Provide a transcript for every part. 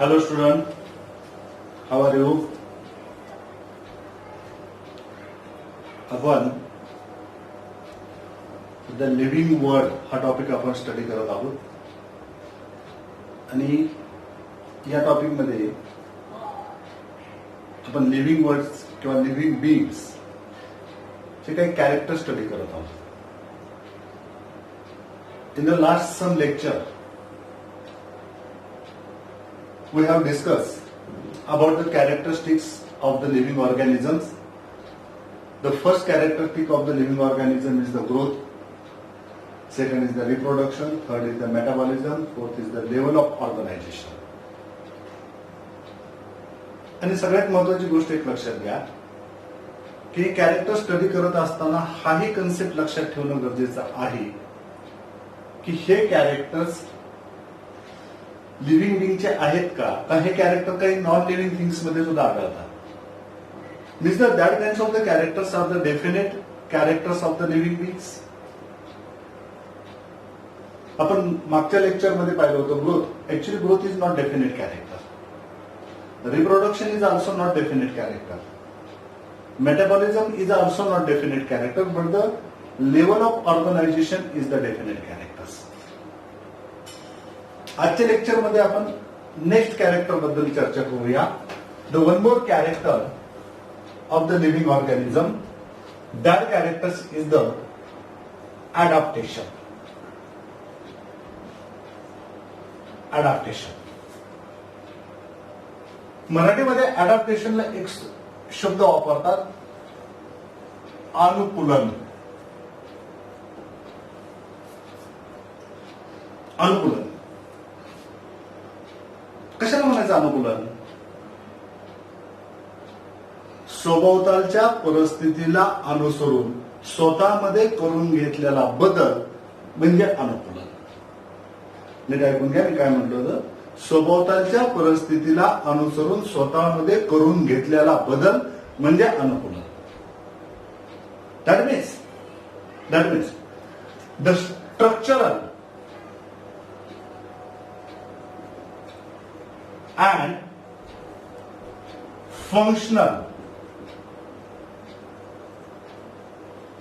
Hello student, how are you? आपण the living world हा topic आपण स्टडी करत आहोत आणि या टॉपिक मध्ये आपण लिव्हिंग वर्ड्स किंवा लिव्हिंग बीइंग्स चे काही कॅरेक्टर स्टडी करत आहोत. In the last some lecture we have discussed about the characteristics of the living organisms. The first characteristic of the living organism is the growth, second is the reproduction, third is the metabolism, fourth is the level of organization. आणि सगळ्यात महत्वाची गोष्ट एक लक्षात घ्या की character study करत असताना हाही कन्सेप्ट लक्षात ठेवणं गरजेचं आहे की हे कॅरेक्टर्स लिव्हिंग बिंगचे आहेत का हे कॅरेक्टर काही नॉन लिव्हिंग थिंग्स मध्ये सुद्धा आढळतात. Means that kinds of the characters are the definite characters of the living beings. आपण मागच्या लेक्चर मध्ये पाहिलं होतं growth. Actually growth is not definite character. Reproduction is also not definite character. Metabolism is also not definite character, but the level of organisation is the definite characters. आजच्या lecture मध्ये आपण next character बद्दल चर्चा करूया. The one more character of the living organism, that characters is the adaptation. Adaptation मराठीमध्ये अडॅप्टेशनला एक शब्द वापरतात, अनुकूलन. अनुकूलन कशाला म्हणायचं? अनुकूलन सभोवतालच्या परिस्थितीला अनुसरून स्वतःमध्ये करून घेतलेला बदल म्हणजे अनुकूलन. नीट ऐकून घ्या मी काय म्हटलं होतं. सभोवतालच्या परिस्थितीला अनुसरून स्वतःमध्ये करून घेतलेला बदल म्हणजे अनुकूलन. That means the structural and functional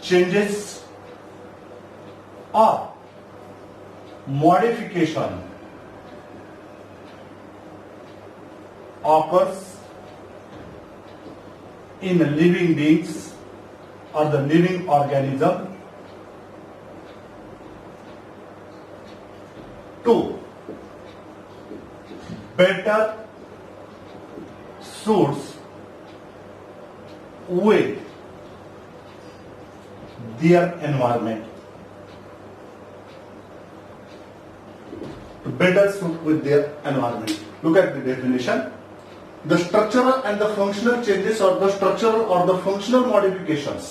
changes or modification occurs in living beings or the living organism to better suits with their environment. To better suit with their environment. Look at the definition. The structural and the functional changes or the structural or the functional modifications.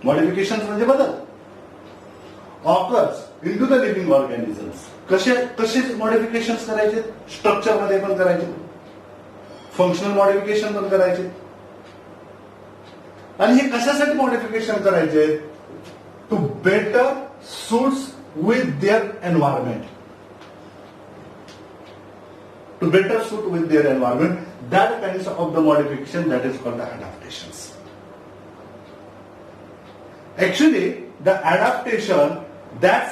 Modifications म्हणजे बदल. Occurs into the living organisms. कसे modification करायचे? Structure मध्ये पण करायचे, functional modification पण करायचे. आणि हे कशासाठी मॉडिफिकेशन करायचे? To better suits with their environment. To better suit with their environment. That kind of the modification that is called the adaptations. Actually, the adaptation that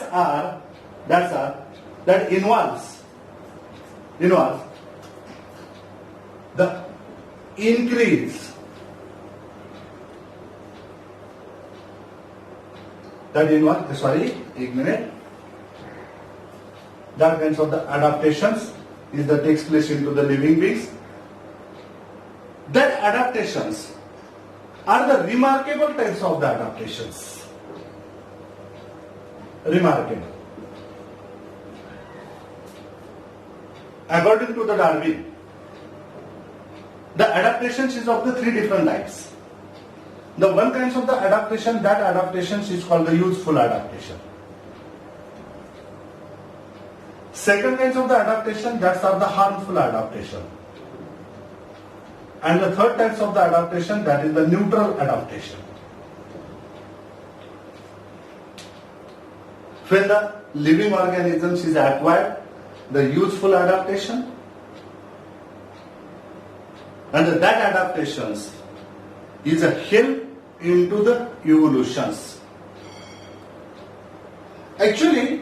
involves the increase, that kinds of the adaptations is that takes place into the living beings. That adaptations are the remarkable types of the adaptations. Remarkable. According to the Darwin, the adaptations is of the three different types. The one kinds of the adaptation, that adaptations is called the useful adaptation. Second kinds of the adaptation, that are the harmful adaptation. And the third types of the adaptation, that is the neutral adaptation. When the living organisms is acquired, the useful adaptation, And that adaptations is a help into the evolutions. Actually,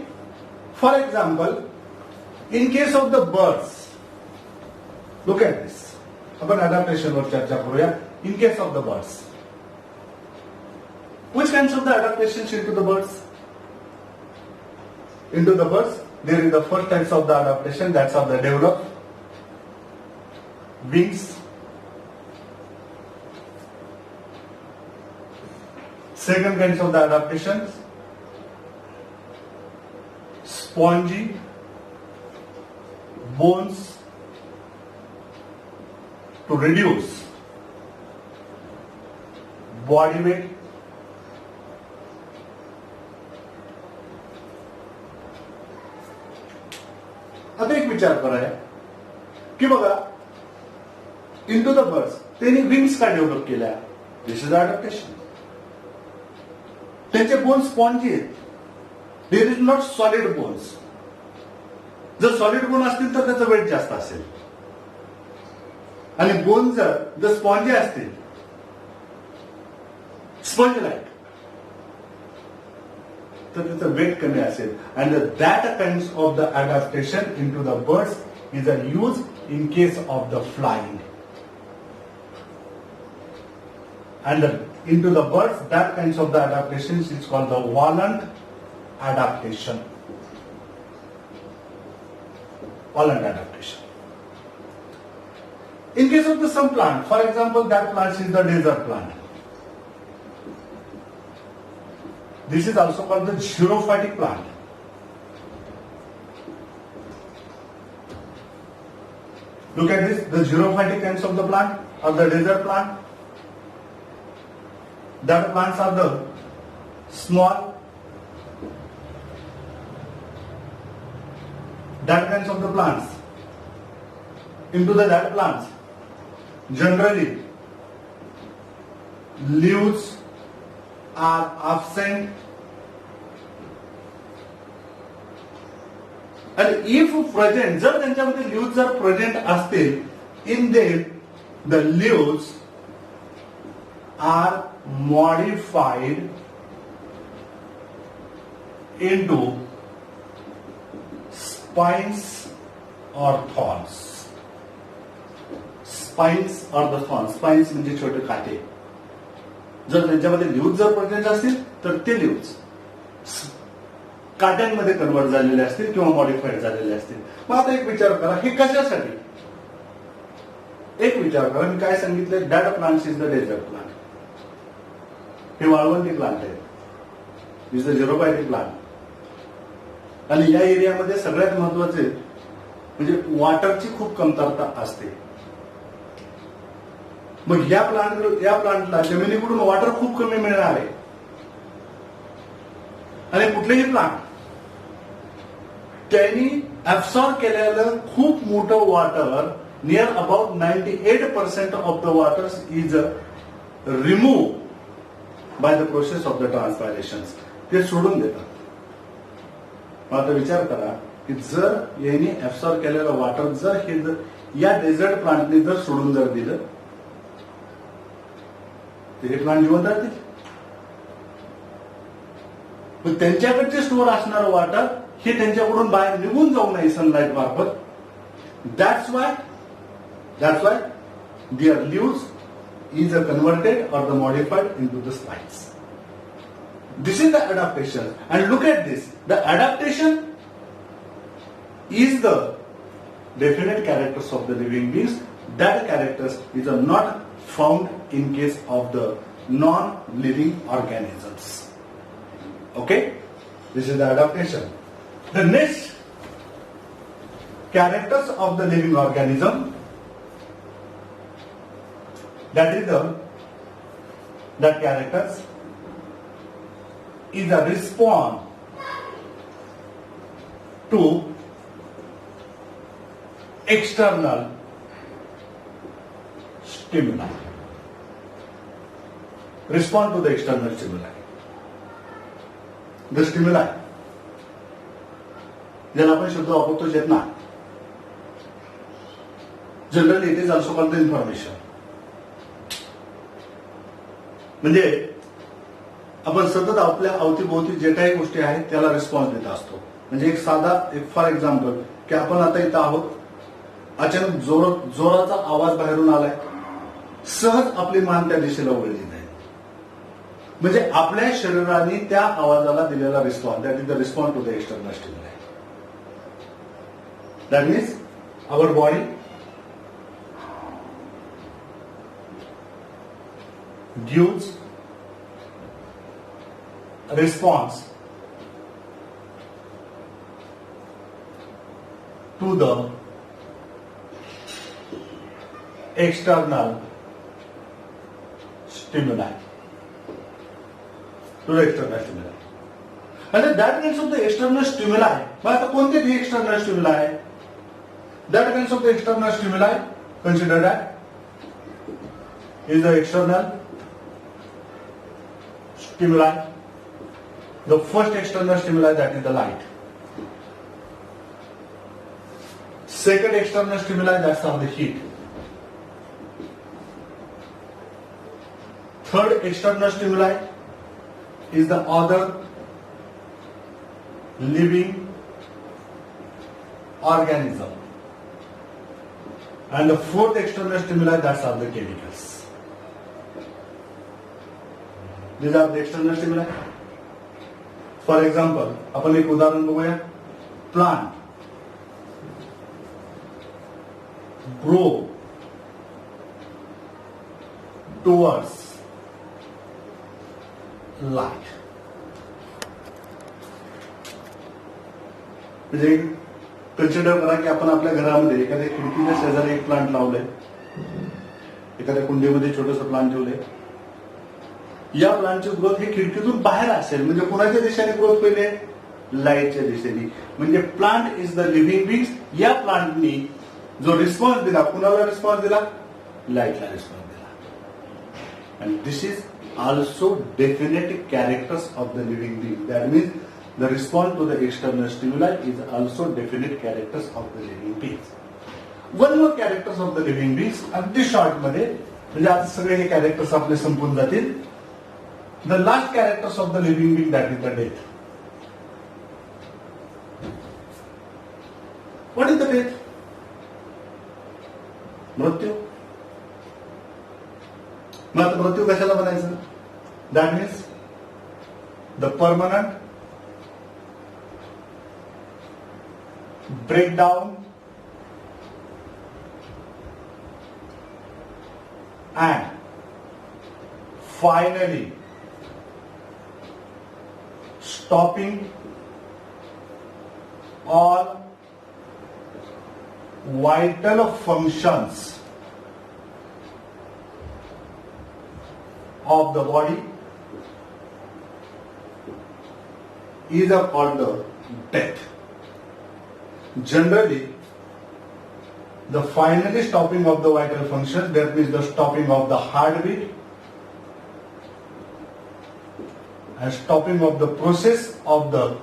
for example, in case of the birds, look at this. आपण adaptation वर चर्चा करूया. In case of the birds, which kinds of the adaptations into the birds? Into the birds, there is the first types of the adaptation, that's of the develop wings. Second kinds of the adaptations, spongy, bones to reduce body weight. आता एक विचार कराय की बघा, into the birds त्यांनी wings का develop केल्या? This is adaptation. त्यांचे बोन्स स्पॉन्जी आहेत. There is not solid bones. जर सॉलिड बोन असतील तर त्याचं वेट जास्त असेल, आणि बोन जर स्पॉन्जी असतील, स्पंज लाईक, तर त्याचं वेट कमी असेल. And that kind of the adaptation in to the birds is a use in case of the flying. And into the birds, that kinds of the adaptations is called the volant adaptation. Volant adaptation. In case of the some plant, for example, that plant is the desert plant. This is also called the xerophytic plant. Look at this, the xerophytic kinds of the plant or the desert plant. That plants are the small, that kinds of the plants. Into the that plants, generally leaves are absent, and if present, जर त्यांच्यामध्ये leaves जर present असतील, in them the leaves are modified into spines or thorns. Spines or the thorns. Spines म्हणजे छोटे काटे. जर त्यांच्यामध्ये leaves जर प्रेझेंट असतील तर ते लीव्ज काट्यांमध्ये कन्वर्ट झालेले असतील किंवा मॉडिफाईड झालेले असतील. मग आता एक विचार करा, हे कशासाठी? एक विचार करा, मी काय सांगितलं, that plants is the desert plant. हे वाळवंटी प्लांट आहे, इज द झिरोफायटिक प्लांट. आणि या एरियामध्ये सगळ्यात महत्वाचे म्हणजे वॉटरची खूप कमतरता असते. मग या प्लांटला जमिनीकडून वॉटर खूप कमी मिळणार आहे. आणि कुठलेही प्लांट त्यांनी ऍब्सॉर्ब केलेलं खूप मोठं water, near about 98% of the water is remove by the process of the transpiration. ते सोडून देतात. मग आता विचार करा की जर यांनी ऍब्सॉर्ब केलेलं वॉटर जर हे या डेझर्ट प्लांटने जर सोडून जर दिलं तर हे प्लांट जिवंत राहतील. पण त्यांच्याकडचे स्टोअर असणारं वॉटर हे त्यांच्याकडून बाहेर निघून जाऊ नये सनलाईट मार्फत. That's why their leaves is converted or the modified into the spines. This is the adaptation. And look at this. The adaptation is the definite characters of the living beings. That characters is not found in case of the non-living organisms. Okay? This is the adaptation. The next characters of the living organism, that characters is a response to external stimuli. Respond to the external stimuli. The stimuli ज्याला आपण शब्द वापरतो चेतना. Generally it is also called the information. म्हणजे आपण सतत आपल्या अवतीभोवती जे काही गोष्टी आहेत त्याला रिस्पॉन्स देत असतो. म्हणजे एक साधा फॉर एक्झाम्पल की आपण आता इथं आहोत, अचानक जोराचा आवाज बाहेरून आलाय, सहज आपली मान त्या दिशेला वळली जाईल. म्हणजे आपल्या शरीराने त्या आवाजाला दिलेला response, that is the response to the external stimuli. That means our body gives response to the external stimuli. And that means of the external stimuli. मग आता कोणते ती external stimuli? That means of the external stimuli, consider that is the external stimuli. The first external stimuli, that is the light. Second external stimuli, that's of the heat. Third external stimuli is the other living organism. And the fourth external stimuli, that's of the chemicals. These are the external stimuli. For example, आपण एक उदाहरण बघूया. Plant grow towards light. म्हणजे consider करा की आपण आपल्या घरामध्ये एखाद्या खिडकीच्या शेजारी एक प्लांट लावलंय, एखाद्या कुंडीमध्ये छोटंसं प्लांट ठेवलंय. या प्लांटची ग्रोथ ही खिडकीतून बाहेर असेल, म्हणजे कोणाच्या दिशेने ग्रोथ पहिले? लाईटच्या दिशेने. म्हणजे plant is the living beings. या प्लांटनी जो रिस्पॉन्स दिला, कुणाला रिस्पॉन्स दिला? लाईटला रिस्पॉन्स दिला. And this is also definite characters of the living being. That means the response to the external stimuli is also definite characters of the living beings. One more characters of the living beings अगदी short मध्ये, म्हणजे आता सगळे हे characters आपले संपून जातील. The last characters of the living being, that is the death. What is the death? मृत्यू. मग आता मृत्यू कशाला म्हणायचं? That means the permanent breakdown and finally stopping all vital functions of the body is called the death. Generally, the finally stopping of the vital functions, that means the stopping of the heartbeat and stopping of the process of the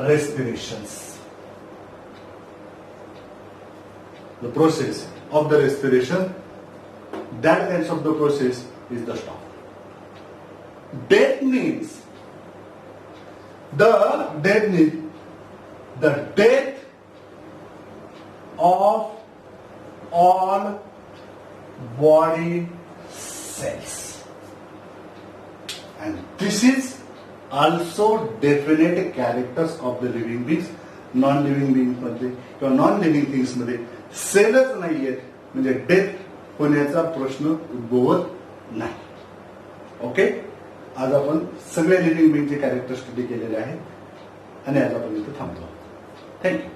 respirations. The process of the respiration, that ends of the process is the stop. Death means the death of all body cells. And this is also definite characters of the living beings. Non living being मध्ये किंवा non living things मध्ये सेलच नाहीयेत, म्हणजे death होण्याचा प्रश्न उद्भवत नाही. Okay, आज आपण सगळे लिव्हिंग बीइंगचे कॅरेक्टर स्टडी केलेले आहेत आणि आज आपण इथे थांबतो. थँक्यू.